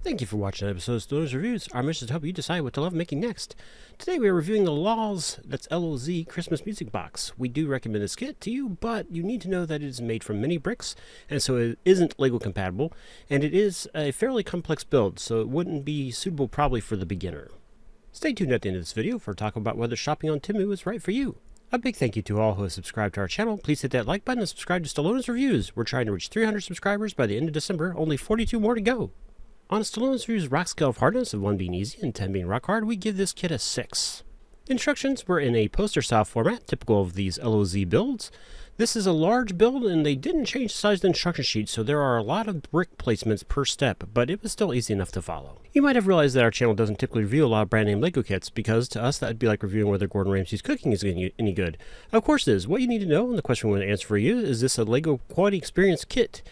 Thank you for watching an episode of LOZ Reviews. Our mission is to help you decide what to love making next. Today we are reviewing the LOZ, that's LOZ, Christmas Music Box. We do recommend this kit to you, but you need to know that it is made from mini bricks, and so it isn't LEGO compatible, and it is a fairly complex build, so it wouldn't be suitable probably for the beginner. Stay tuned at the end of this video for a talk about whether shopping on Temu is right for you. A big thank you to all who have subscribed to our channel. Please hit that like button and subscribe to LOZ Reviews. We're trying to reach 300 subscribers by the end of December, only 42 more to go. On a LOZ Review's rock scale of hardness, of 1 being easy and 10 being rock hard, we give this kit a 6. The instructions were in a poster style format, typical of these LOZ builds. This is a large build and they didn't change the size of the instruction sheet, so there are a lot of brick placements per step, but it was still easy enough to follow. You might have realized that our channel doesn't typically review a lot of brand name LEGO kits, because to us that would be like reviewing whether Gordon Ramsay's cooking is any good. Of course it is. What you need to know, and the question we want to answer for you, is this a LEGO Quality Experience kit?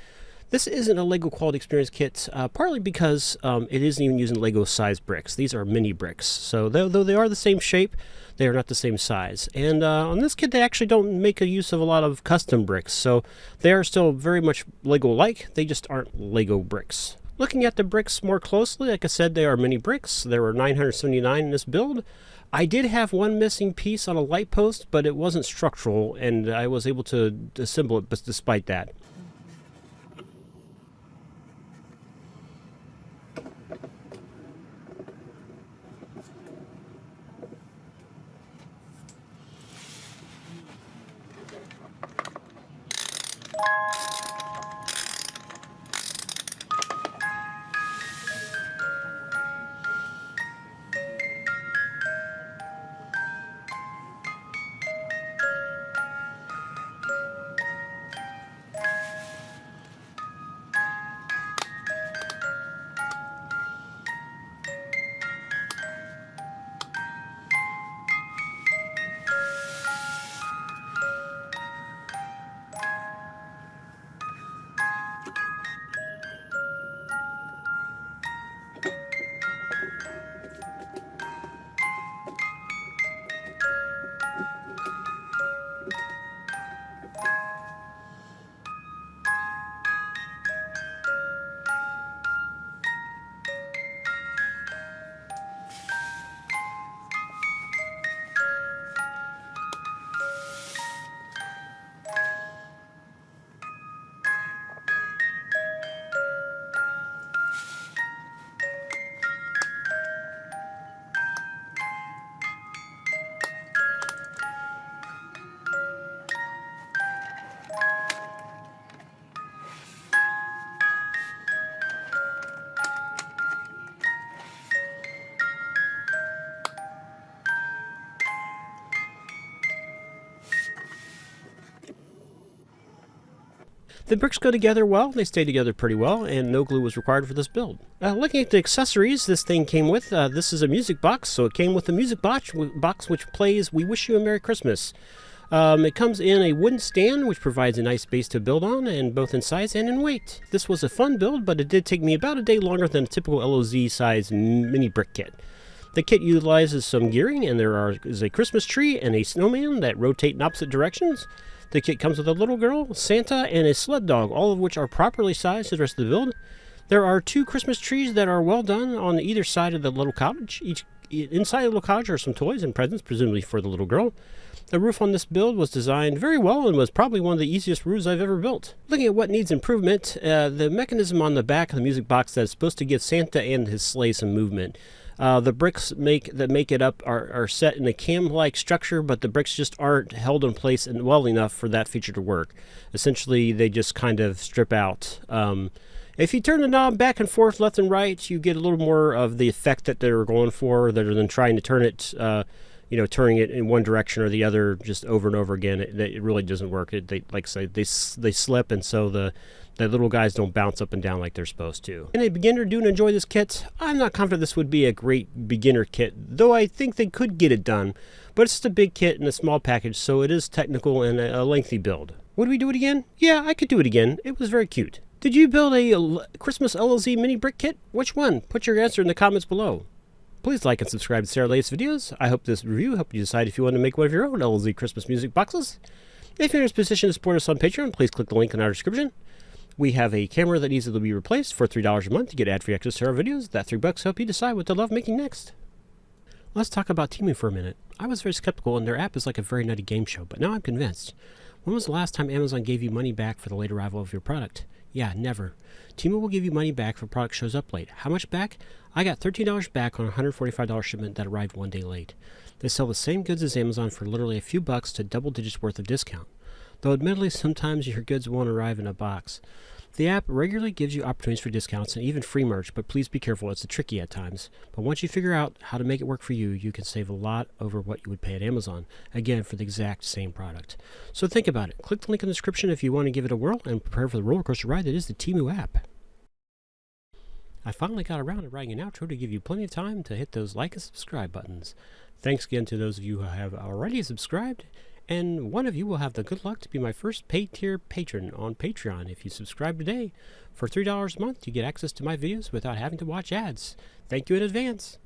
This isn't a LEGO Quality Experience kit, partly because it isn't even using LEGO size bricks. These are mini bricks, so though they are the same shape, they are not the same size. And on this kit, they actually don't make a use of a lot of custom bricks, so they are still very much LEGO-like, they just aren't LEGO bricks. Looking at the bricks more closely, like I said, they are mini bricks. There were 979 in this build. I did have one missing piece on a light post, but it wasn't structural, and I was able to assemble it despite that. The bricks go together well, they stay together pretty well, and no glue was required for this build. Looking at the accessories this thing came with, this is a music box, so it came with a music box which plays We Wish You a Merry Christmas. It comes in a wooden stand, which provides a nice base to build on, and both in size and in weight. This was a fun build, but it did take me about a day longer than a typical LOZ size mini brick kit. The kit utilizes some gearing, and there is a Christmas tree and a snowman that rotate in opposite directions. The kit comes with a little girl, Santa, and a sled dog, all of which are properly sized to the rest of the build. There are 2 Christmas trees that are well done on either side of the little cottage. Inside the little cottage are some toys and presents, presumably for the little girl. The roof on this build was designed very well and was probably one of the easiest roofs I've ever built. Looking at what needs improvement, the mechanism on the back of the music box that is supposed to give Santa and his sleigh some movement. The bricks that make it up are set in a cam-like structure, but the bricks just aren't held in place and well enough for that feature to work. Essentially, they just kind of strip out. If you turn the knob back and forth, left and right, you get a little more of the effect that they were going for, rather than trying to turn it, turning it in one direction or the other just over and over again. It really doesn't work. Like I say, they slip, and so the little guys don't bounce up and down like they're supposed to. And a beginner do enjoy this kit. I'm not confident this would be a great beginner kit, though I think they could get it done. But it's just a big kit in a small package, so it is technical and a lengthy build. Would we do it again? Yeah, I could do it again. It was very cute. Did you build a Christmas LOZ mini brick kit? Which one? Put your answer in the comments below. Please like and subscribe to see our latest videos. I hope this review helped you decide if you want to make one of your own LOZ Christmas music boxes. If you're in a position to support us on Patreon, please click the link in our description. We have a camera that needs to be replaced for $3 a month to get ad-free access to our videos. That $3 help you decide what to love making next. Let's talk about Temu for a minute. I was very skeptical, and their app is like a very nutty game show, but now I'm convinced. When was the last time Amazon gave you money back for the late arrival of your product? Yeah, never. Temu will give you money back if a product shows up late. How much back? I got $13 back on a $145 shipment that arrived one day late. They sell the same goods as Amazon for literally a few bucks to double digits worth of discount. Though admittedly, sometimes your goods won't arrive in a box. The app regularly gives you opportunities for discounts and even free merch, but please be careful, it's tricky at times. But once you figure out how to make it work for you, you can save a lot over what you would pay at Amazon, again for the exact same product. So think about it. Click the link in the description if you want to give it a whirl and prepare for the roller coaster ride that is the Temu app. I finally got around to writing an outro to give you plenty of time to hit those like and subscribe buttons. Thanks again to those of you who have already subscribed, and one of you will have the good luck to be my first paid tier patron on Patreon. If you subscribe today, for $3 a month, you get access to my videos without having to watch ads. Thank you in advance.